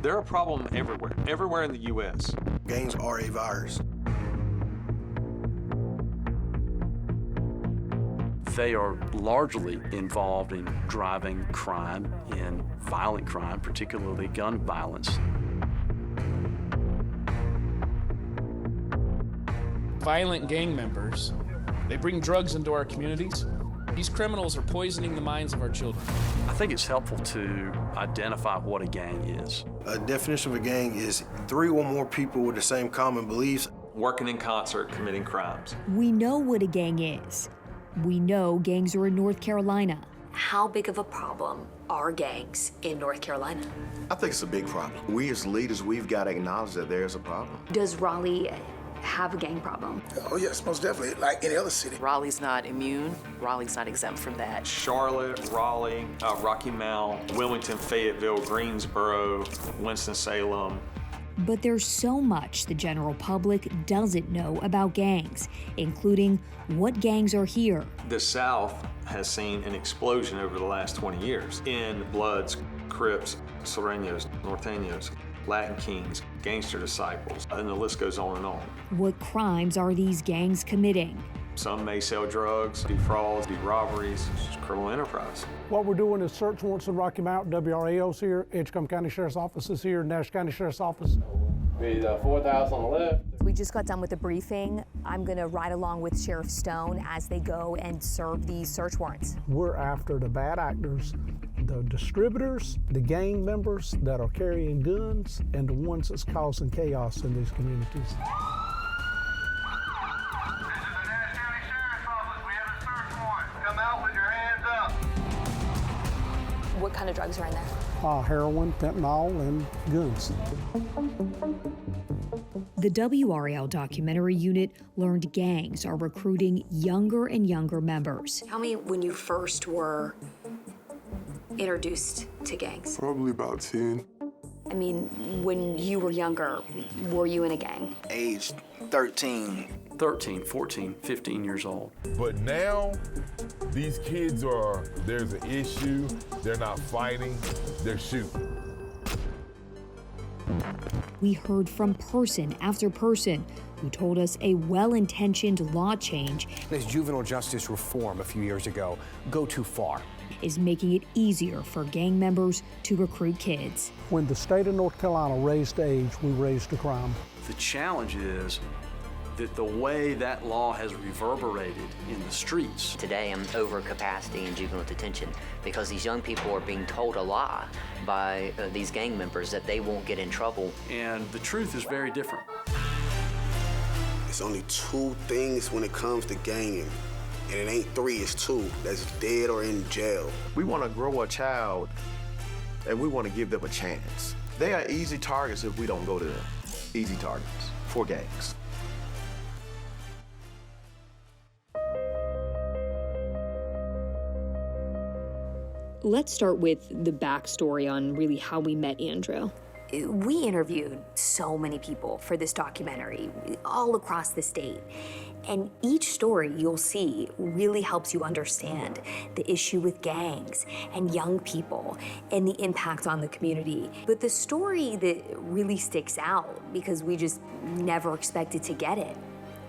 They're a problem everywhere in the U.S. Gangs are a virus. They are largely involved in driving crime, in violent crime, particularly gun violence. Violent gang members, they bring drugs into our communities. These criminals are poisoning the minds of our children. I think it's helpful to identify what a gang is. A definition of a gang is 3 or more people with the same common beliefs. Working in concert, committing crimes. We know what a gang is. We know gangs are in North Carolina. How big of a problem are gangs in North Carolina? I think it's a big problem. We as leaders, we've got to acknowledge that there's a problem. Does Raleigh have a gang problem? Oh yes, most definitely, like any other city. Raleigh's not immune. Raleigh's not exempt from that. Charlotte, Raleigh, Rocky Mount, Wilmington, Fayetteville, Greensboro, Winston-Salem. But there's so much the general public doesn't know about gangs, including what gangs are here. The South has seen an explosion over the last 20 years in Bloods, Crips, Sureños, Norteños, Latin Kings, Gangster Disciples, and the list goes on and on. What crimes are these gangs committing? Some may sell drugs, do frauds, do robberies, it's just criminal enterprise. What we're doing is search warrants in Rocky Mount. WRAL's here, Edgecombe County Sheriff's Office is here, Nash County Sheriff's Office. Be the 4,000 on the left. We just got done with the briefing. I'm going to ride along with Sheriff Stone as they go and serve these search warrants. We're after the bad actors, the distributors, the gang members that are carrying guns, and the ones that's causing chaos in these communities. What kind of drugs are in there? Heroin, fentanyl, and guns. The WRAL Documentary Unit learned gangs are recruiting younger and younger members. Tell me when you first were introduced to gangs. Probably about 10. I mean, when you were younger, were you in a gang? Age 13. 13, 14, 15 years old. But now, these kids there's an issue, they're not fighting, they're shooting. We heard from person after person who told us a well-intentioned law change This juvenile justice reform a few years ago go too far. is making it easier for gang members to recruit kids. When the state of North Carolina raised the age, we raised the crime. The challenge is that the way that law has reverberated in the streets. Today, I'm over capacity in juvenile detention because these young people are being told a lie by these gang members that they won't get in trouble. And the truth is very different. It's only 2 things when it comes to ganging, and it ain't 3, it's 2. That's dead or in jail. We want to grow a child, and we want to give them a chance. They are easy targets if we don't go to them. Easy targets for gangs. Let's start with the backstory on really how we met Andrew. We interviewed so many people for this documentary, all across the state. And each story you'll see really helps you understand the issue with gangs and young people and the impact on the community. But the story that really sticks out, because we just never expected to get it,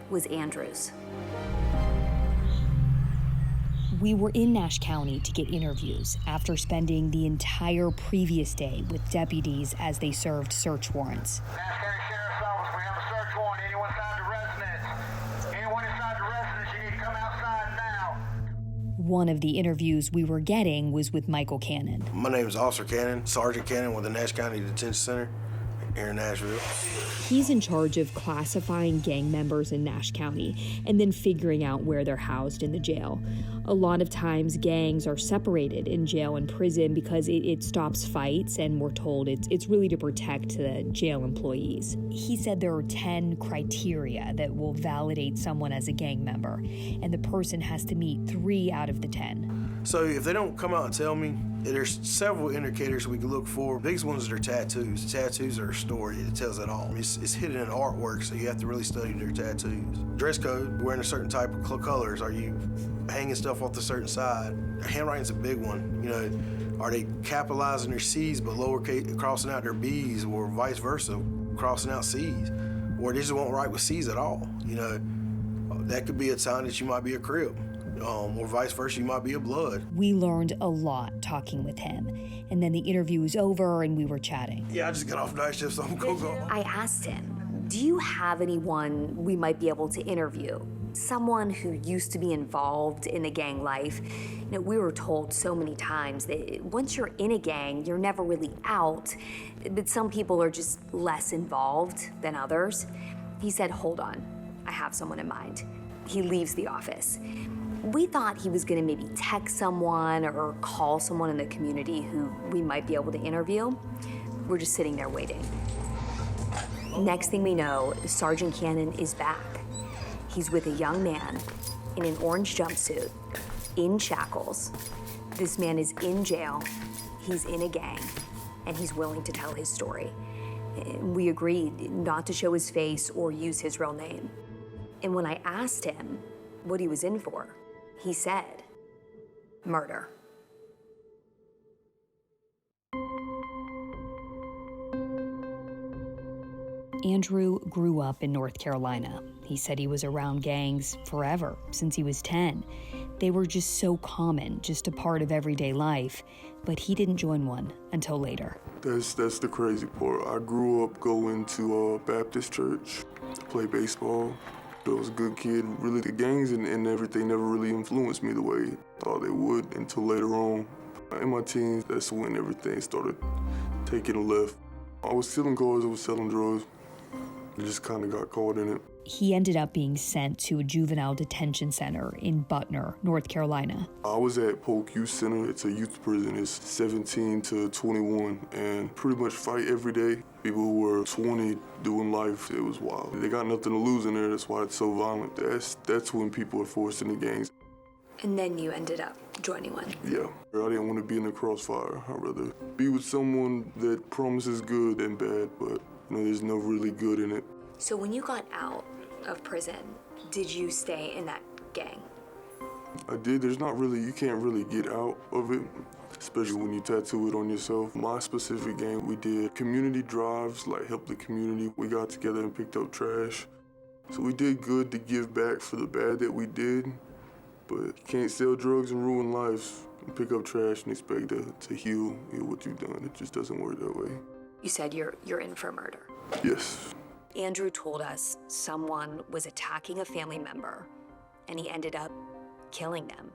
was Andrew's. We were in Nash County to get interviews after spending the entire previous day with deputies as they served search warrants. Nash County Sheriff's Office, we have a search warrant. Anyone inside the residence? Anyone inside the residence, you need to come outside now. One of the interviews we were getting was with Michael Cannon. My name is Officer Cannon, Sergeant Cannon with the Nash County Detention Center here in Nashville. He's in charge of classifying gang members in Nash County and then figuring out where they're housed in the jail. A lot of times gangs are separated in jail and prison because it stops fights, and we're told it's really to protect the jail employees. He said there are 10 criteria that will validate someone as a gang member, and the person has to meet 3 out of the 10. So if they don't come out and tell me, there's several indicators we can look for. The biggest ones are tattoos. Tattoos are a story. It tells it all. It's hidden in artwork, so you have to really study their tattoos. Dress code, wearing a certain type of colors. Are you hanging stuff off the certain side? Handwriting's a big one. You know, Are they capitalizing their C's but crossing out their B's, or vice versa, crossing out C's? Or they just won't write with C's at all. You know, that could be a sign that you might be a Crip. Or vice versa, you might be a Blood. We learned a lot talking with him, and then the interview was over and we were chatting. Yeah, I just got off night shift, so I'm gonna go. I asked him, do you have anyone we might be able to interview? Someone who used to be involved in the gang life. You know, we were told so many times that once you're in a gang, you're never really out, but some people are just less involved than others. He said, hold on, I have someone in mind. He leaves the office. We thought he was gonna maybe text someone or call someone in the community who we might be able to interview. We're just sitting there waiting. Next thing we know, Sergeant Cannon is back. He's with a young man in an orange jumpsuit, in shackles. This man is in jail, he's in a gang, and he's willing to tell his story. We agreed not to show his face or use his real name. And when I asked him what he was in for, he said, murder. Andrew grew up in North Carolina. He said he was around gangs forever, since he was 10. They were just so common, just a part of everyday life, but he didn't join one until later. That's the crazy part. I grew up going to a Baptist church, play baseball. I was a good kid. Really, the gangs and everything never really influenced me the way I thought they would until later on. In my teens, that's when everything started taking a left. I was stealing cars, I was selling drugs. I just kind of got caught in it. He ended up being sent to a juvenile detention center in Butner, North Carolina. I was at Polk Youth Center. It's a youth prison. It's 17 to 21, and pretty much fight every day. People who were 20 doing life, it was wild. They got nothing to lose in there. That's why it's so violent. That's when people are forced into gangs. And then you ended up joining one. Yeah, I didn't want to be in the crossfire. I'd rather be with someone that promises good and bad, but you know, there's no really good in it. So when you got out of prison, did you stay in that gang? I did. You can't really get out of it, especially when you tattoo it on yourself. My specific gang, we did community drives, like help the community. We got together and picked up trash. So we did good to give back for the bad that we did, but you can't sell drugs and ruin lives and pick up trash and expect to heal what you've done. It just doesn't work that way. You said you're in for murder. Yes. Andrew told us someone was attacking a family member, and he ended up killing them.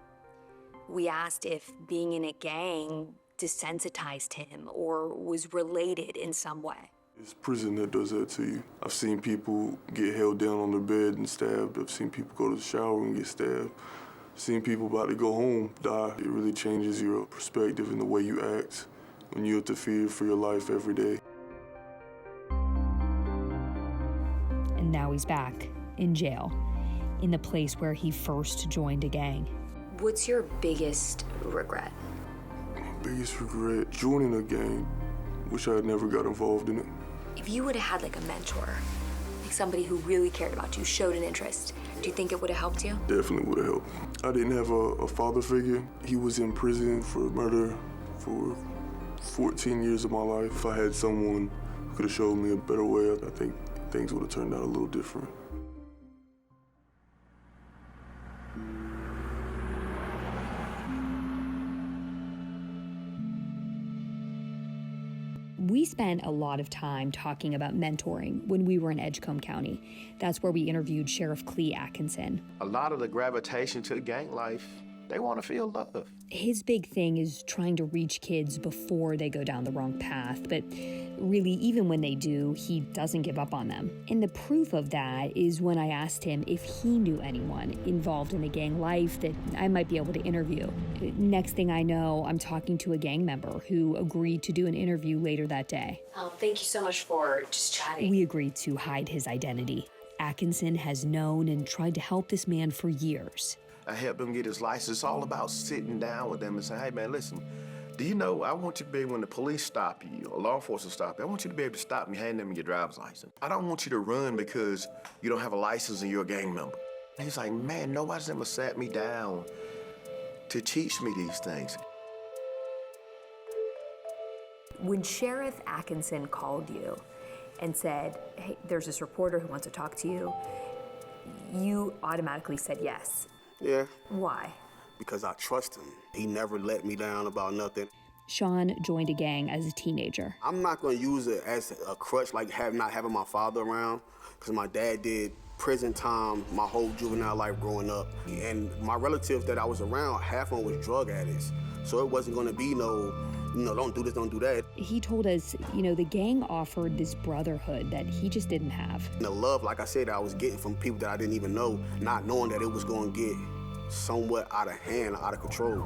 We asked if being in a gang desensitized him or was related in some way. It's prison that does that to you. I've seen people get held down on their bed and stabbed. I've seen people go to the shower and get stabbed. I've seen people about to go home die. It really changes your perspective and the way you act when you have to fear for your life every day. And now he's back in jail, in the place where he first joined a gang. What's your biggest regret? My biggest regret? Joining a gang. Wish I had never got involved in it. If you would have had like a mentor, like somebody who really cared about you, showed an interest, do you think it would have helped you? Definitely would have helped. I didn't have a father figure. He was in prison for murder for 14 years of my life. If I had someone who could have showed me a better way, I think things would have turned out a little different. We spent a lot of time talking about mentoring when we were in Edgecombe County. That's where we interviewed Sheriff Clee Atkinson. A lot of the gravitation to the gang life, they want to feel love. His big thing is trying to reach kids before they go down the wrong path, but really, even when they do, he doesn't give up on them. And the proof of that is when I asked him if he knew anyone involved in the gang life that I might be able to interview. Next thing I know, I'm talking to a gang member who agreed to do an interview later that day. Thank you so much for just chatting. We agreed to hide his identity. Atkinson has known and tried to help this man for years. I helped him get his license. It's all about sitting down with them and saying, hey man, listen, do you know, I want you to be able, when the police stop you, or law enforcement stop you, I want you to be able to stop me, hand them your driver's license. I don't want you to run because you don't have a license and you're a gang member. And he's like, man, nobody's ever sat me down to teach me these things. When Sheriff Atkinson called you and said, hey, there's this reporter who wants to talk to you, you automatically said yes. Yeah. Why? Because I trust him. He never let me down about nothing. Sean joined a gang as a teenager. I'm not gonna use it as a crutch, like not having my father around, because my dad did prison time my whole juvenile life growing up. And my relatives that I was around, half of them was drug addicts. So it wasn't gonna be no, don't do this, don't do that. He told us, the gang offered this brotherhood that he just didn't have. And the love, like I said, I was getting from people that I didn't even know, not knowing that it was gonna get somewhat out of hand, out of control.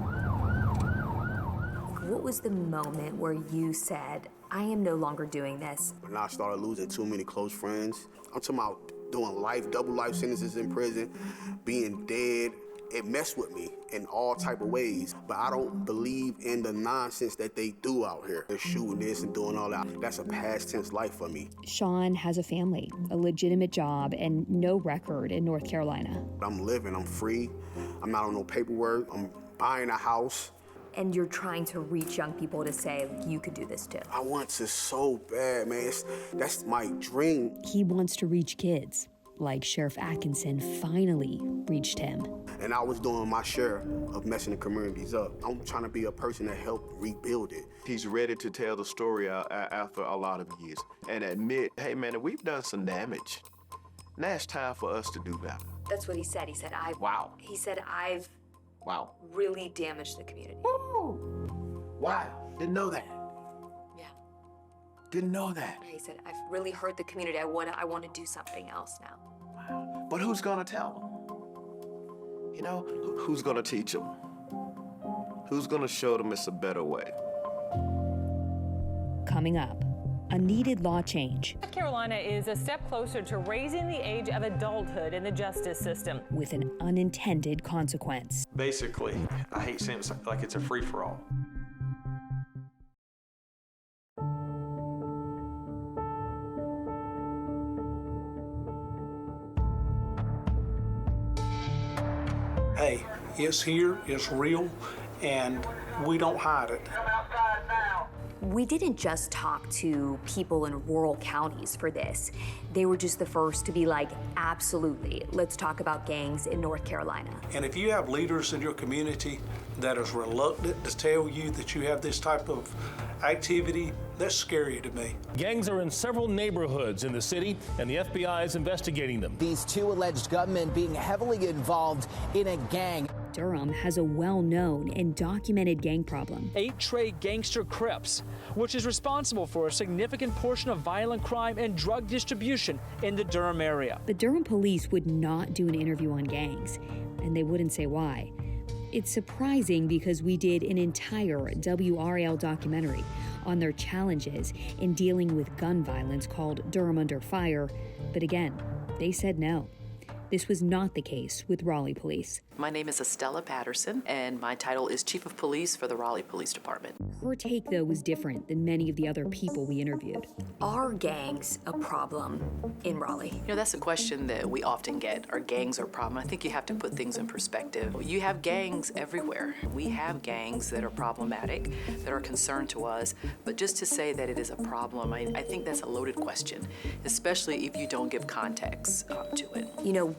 What was the moment where you said, I am no longer doing this? When I started losing too many close friends, I'm talking about doing double life sentences in prison, being dead. It messed with me in all type of ways, but I don't believe in the nonsense that they do out here. They're shooting this and doing all that. That's a past tense life for me. Sean has a family, a legitimate job, and no record in North Carolina. I'm living, I'm free. I'm not on no paperwork. I'm buying a house. And you're trying to reach young people to say, you could do this too. I want to so bad, man. That's my dream. He wants to reach kids, like Sheriff Atkinson finally reached him. And I was doing my share of messing the communities up. I'm trying to be a person that helped rebuild it. He's ready to tell the story after a lot of years and admit, hey man, we've done some damage. Now it's time for us to do better. That's what he said. He said, I've really damaged the community. Woo! Wow, didn't know that. Yeah. Didn't know that. He said, I've really hurt the community. I want to do something else now. Wow. But who's gonna tell them? Who's gonna teach them? Who's gonna show them it's a better way? Coming up, a needed law change. North Carolina is a step closer to raising the age of adulthood in the justice system. With an unintended consequence. Basically, I hate saying it like it's a free-for-all. Hey, it's here, it's real, and we don't hide it. Come outside now. We didn't just talk to people in rural counties for this. They were just the first to be like, absolutely, let's talk about gangs in North Carolina. And if you have leaders in your community that is reluctant to tell you that you have this type of activity, that's scary to me. Gangs are in several neighborhoods in the city, and the FBI is investigating them. These two alleged gunmen being heavily involved in a gang. Durham has a well-known and documented gang problem. 8 Trey gangster Crips, which is responsible for a significant portion of violent crime and drug distribution in the Durham area. But Durham police would not do an interview on gangs, and they wouldn't say why. It's surprising because we did an entire WRAL documentary on their challenges in dealing with gun violence called Durham Under Fire, but again, they said no. This was not the case with Raleigh Police. My name is Estella Patterson, and my title is Chief of Police for the Raleigh Police Department. Her take, though, was different than many of the other people we interviewed. Are gangs a problem in Raleigh? That's a question that we often get. Are gangs a problem? I think you have to put things in perspective. You have gangs everywhere. We have gangs that are problematic, that are a concern to us, but just to say that it is a problem, I think that's a loaded question, especially if you don't give context to it.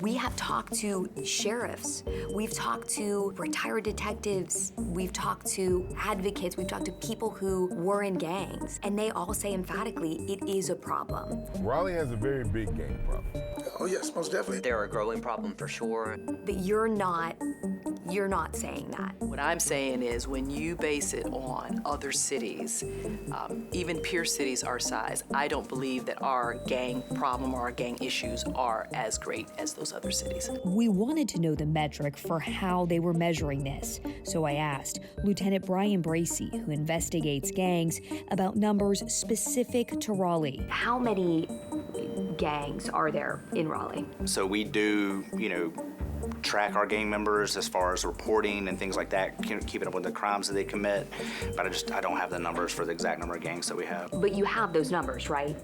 We have talked to sheriffs. We've talked to retired detectives. We've talked to advocates. We've talked to people who were in gangs, and they all say emphatically it is a problem. Raleigh has a very big gang problem. Oh yes, most definitely. They're a growing problem for sure. But you're not saying that. What I'm saying is when you base it on other cities, even peer cities our size, I don't believe that our gang problem or our gang issues are as great as those other cities. We wanted to know the metric for how they were measuring this, so I asked Lieutenant Brian Bracey, who investigates gangs, about numbers specific to Raleigh. How many gangs are there in Raleigh? So we do, track our gang members as far as reporting and things like that, keeping up with the crimes that they commit, but I don't have the numbers for the exact number of gangs that we have. But you have those numbers, right?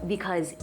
Because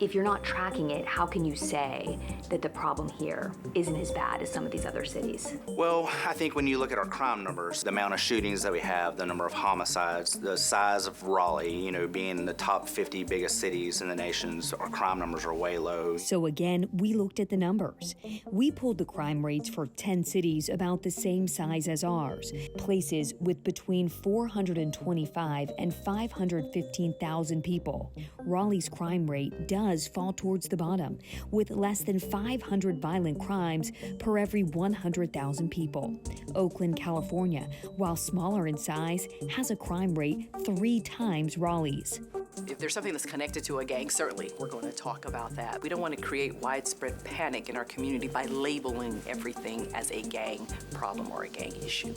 If you're not tracking it, how can you say that the problem here isn't as bad as some of these other cities? Well, I think when you look at our crime numbers, the amount of shootings that we have, the number of homicides, the size of Raleigh, being the top 50 biggest cities in the nation, our crime numbers are way low. So again, we looked at the numbers. We pulled the crime rates for 10 cities about the same size as ours, places with between 425 and 515,000 people. Raleigh's crime rate does fall towards the bottom, with less than 500 violent crimes per every 100,000 people. Oakland, California, while smaller in size, has a crime rate 3 times Raleigh's. If there's something that's connected to a gang, certainly we're going to talk about that. We don't want to create widespread panic in our community by labeling everything as a gang problem or a gang issue.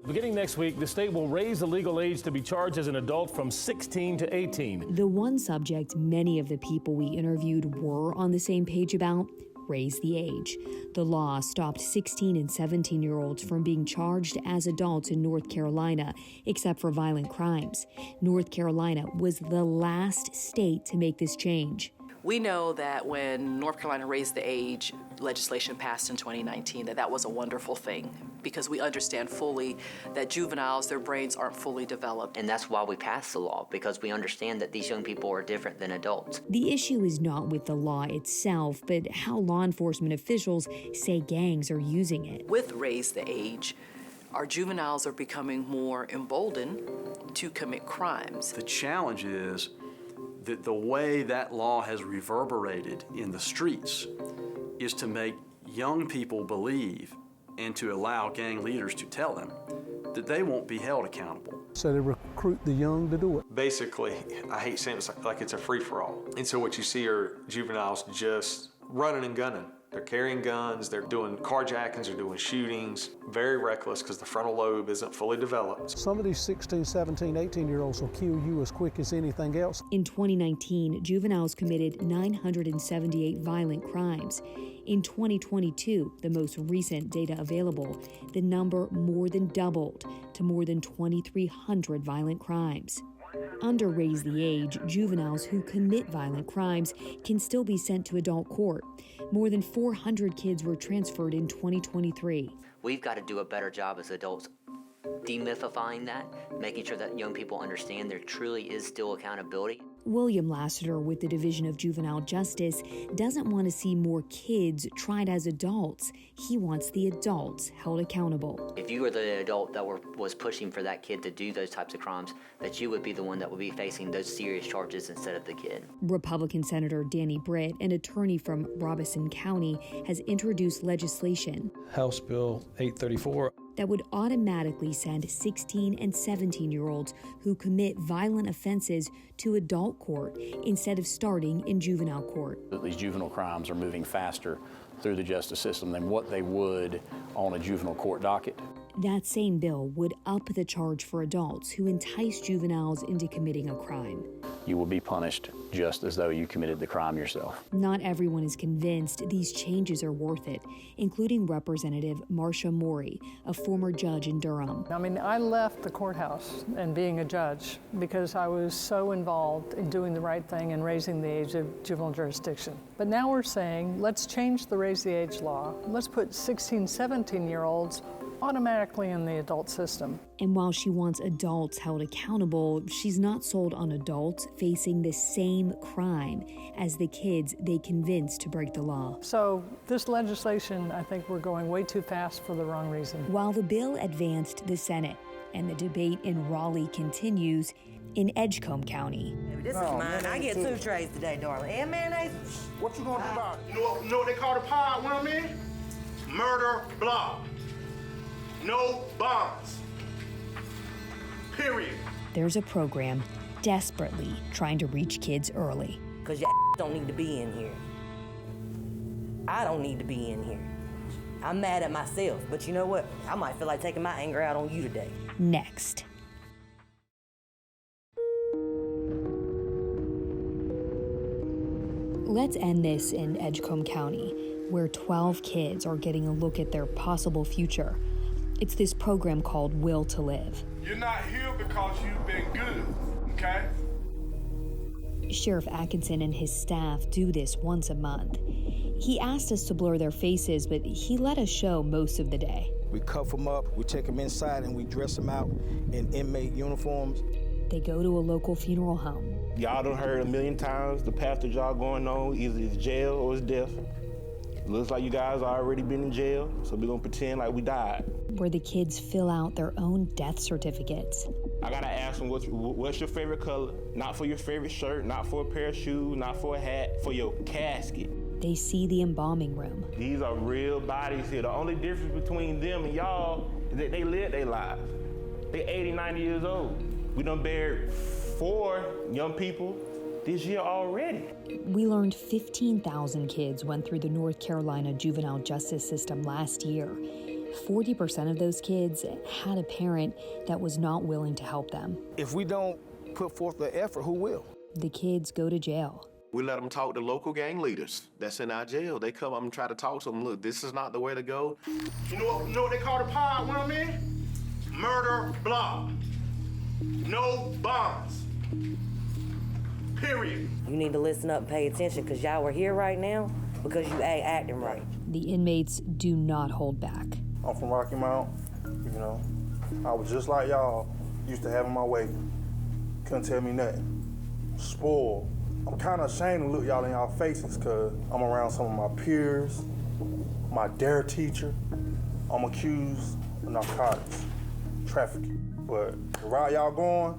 Beginning next week, the state will raise the legal age to be charged as an adult from 16 to 18. The one subject many of the people we interviewed were on the same page about: raise the age. The law stopped 16 and 17-year-olds from being charged as adults in North Carolina, except for violent crimes. North Carolina was the last state to make this change. We know that when North Carolina raised the age, legislation passed in 2019, that was a wonderful thing, because we understand fully that juveniles, their brains aren't fully developed. And that's why we passed the law, because we understand that these young people are different than adults. The issue is not with the law itself, but how law enforcement officials say gangs are using it. With raise the age, our juveniles are becoming more emboldened to commit crimes. The challenge is that the way that law has reverberated in the streets is to make young people believe and to allow gang leaders to tell them that they won't be held accountable. So they recruit the young to do it. Basically, I hate saying it's like it's a free-for-all. And so what you see are juveniles just running and gunning. They're carrying guns, they're doing carjackings, they're doing shootings, very reckless because the frontal lobe isn't fully developed. Some of these 16, 17, 18-year-olds will kill you as quick as anything else. In 2019, juveniles committed 978 violent crimes. In 2022, the most recent data available, the number more than doubled to more than 2,300 violent crimes. Under Raise the Age, juveniles who commit violent crimes can still be sent to adult court. More than 400 kids were transferred in 2023. We've got to do a better job as adults demythifying that, making sure that young people understand there truly is still accountability. William Lassiter with the Division of Juvenile Justice doesn't want to see more kids tried as adults. He wants the adults held accountable. If you were the adult that was pushing for that kid to do those types of crimes, that you would be the one that would be facing those serious charges instead of the kid. Republican Senator Danny Britt, an attorney from Robeson County, has introduced legislation, House Bill 834, that would automatically send 16 and 17-year-olds who commit violent offenses to adult court instead of starting in juvenile court. These juvenile crimes are moving faster through the justice system than what they would on a juvenile court docket. That same bill would up the charge for adults who entice juveniles into committing a crime. You will be punished just as though you committed the crime yourself. Not everyone is convinced these changes are worth it, including Representative Marcia Morey, a former judge in Durham. I mean, I left the courthouse and being a judge because I was so involved in doing the right thing and raising the age of juvenile jurisdiction. But now we're saying, let's change the raise the age law. Let's put 16, 17-year-olds automatically in the adult system. And while she wants adults held accountable, she's not sold on adults facing the same crime as the kids they convinced to break the law. So this legislation, I think we're going way too fast for the wrong reason. While the bill advanced the Senate and the debate in Raleigh continues, in Edgecombe County. This is mine. I get 2 trays today, darling. And mayonnaise. What you gonna do about it? You know what they call the pod when I'm in? Murder block. No bonds. Period. There's a program desperately trying to reach kids early. Because your don't need to be in here. I don't need to be in here. I'm mad at myself, but you know what? I might feel like taking my anger out on you today. Next. Let's end this in Edgecombe County, where 12 kids are getting a look at their possible future. It's this program called Will to Live. You're not here because you've been good, okay? Sheriff Atkinson and his staff do this once a month. He asked us to blur their faces, but he let us show most of the day. We cuff them up, we take them inside, and we dress them out in inmate uniforms. They go to a local funeral home. Y'all done heard a million times the path that y'all going on, either it's jail or it's death. Looks like you guys already been in jail, so we're gonna pretend like we died. Where the kids fill out their own death certificates. I gotta ask them, what's your favorite color? Not for your favorite shirt, not for a pair of shoes, not for a hat, for your casket. They see the embalming room. These are real bodies here. The only difference between them and y'all is that they live their lives. They 80, 90 years old. We done buried 4 young people this year already. We learned 15,000 kids went through the North Carolina juvenile justice system last year. 40% of those kids had a parent that was not willing to help them. If we don't put forth the effort, who will? The kids go to jail. We let them talk to local gang leaders that's in our jail. They come up and try to talk to them. Look, this is not the way to go. You know what they call the pod, what I mean? Murder block. No bonds. Period. You need to listen up and pay attention, because y'all are here right now because you ain't acting right. The inmates do not hold back. I'm from Rocky Mount, you know. I was just like y'all, used to having my way. Couldn't tell me nothing. Spoiled. I'm kind of ashamed to look y'all in y'all faces, because I'm around some of my peers, my DARE teacher. I'm accused of narcotics, trafficking. But the route y'all going,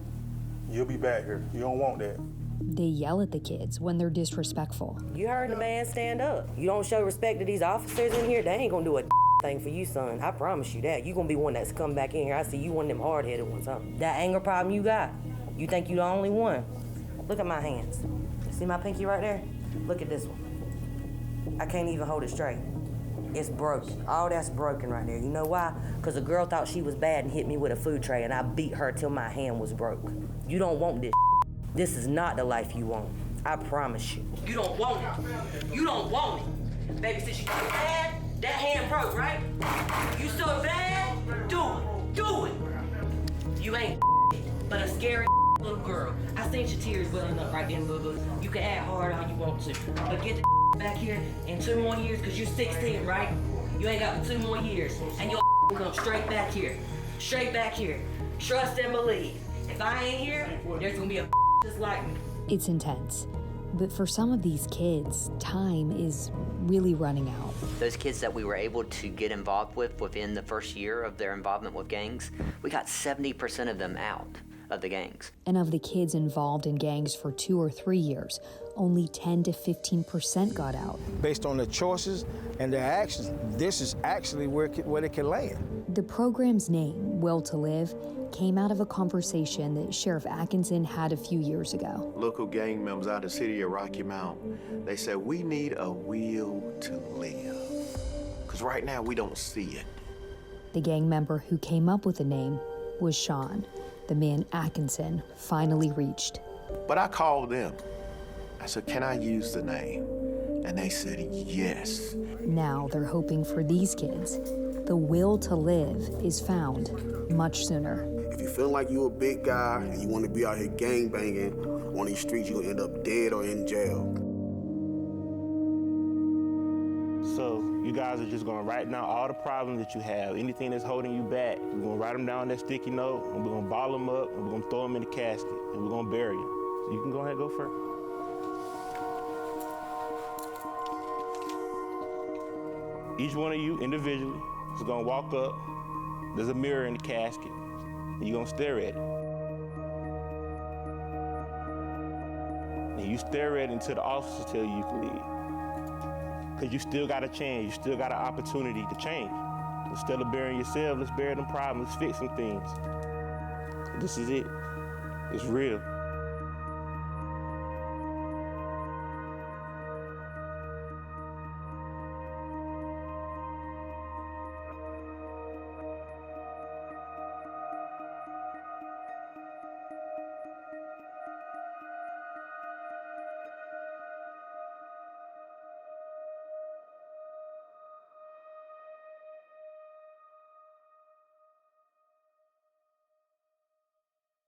you'll be back here. You don't want that. They yell at the kids when they're disrespectful. You heard the man stand up. You don't show respect to these officers in here, they ain't gonna do a thing for you, son. I promise you that. You gonna be one that's come back in here. I see you one of them hard-headed ones, huh? That anger problem you got, you think you the only one. Look at my hands. See my pinky right there? Look at this one. I can't even hold it straight. It's broken. All that's broken right there. You know why? Because a girl thought she was bad and hit me with a food tray, and I beat her till my hand was broke. You don't want this. This is not the life you want. I promise you. You don't want it. You don't want it. Baby, since you got bad, that hand broke, right? You so bad, do it. Do it. You ain't but a scary little girl. I seen your tears welling up right there, boo-boo. You can act hard all you want to, but get the back here in 2 more years, because you're 16, right? You ain't got but 2 more years, and you'll come straight back here. Straight back here. Trust and believe. If I ain't here, there's gonna be a just like me. It's intense. But for some of these kids, time is really running out. Those kids that we were able to get involved with within the first year of their involvement with gangs, we got 70% of them out of the gangs. And of the kids involved in gangs for 2 or 3 years, only 10 to 15% got out. Based on their choices and their actions, this is actually where it can land. The program's name, Will to Live, came out of a conversation that Sheriff Atkinson had a few years ago. Local gang members out of the city of Rocky Mount, they said, we need a will to live. Because right now, we don't see it. The gang member who came up with the name was Sean, the man Atkinson finally reached. But I called them. I said, can I use the name? And they said, yes. Now they're hoping for these kids, the will to live is found much sooner. If you feel like you're a big guy and you want to be out here gang banging on these streets, you're gonna end up dead or in jail. So you guys are just gonna write down all the problems that you have, anything that's holding you back. We're gonna write them down on that sticky note, and we're gonna ball them up, and we're gonna throw them in the casket, and we're gonna bury them. So you can go ahead and go first. Each one of you individually is gonna walk up. There's a mirror in the casket, and you're gonna stare at it. And you stare at it until the officers tell you can leave. Because you still got a chance, you still got an opportunity to change. Instead of burying yourself, let's bury them problems, let's fix some things. This is it. It's real.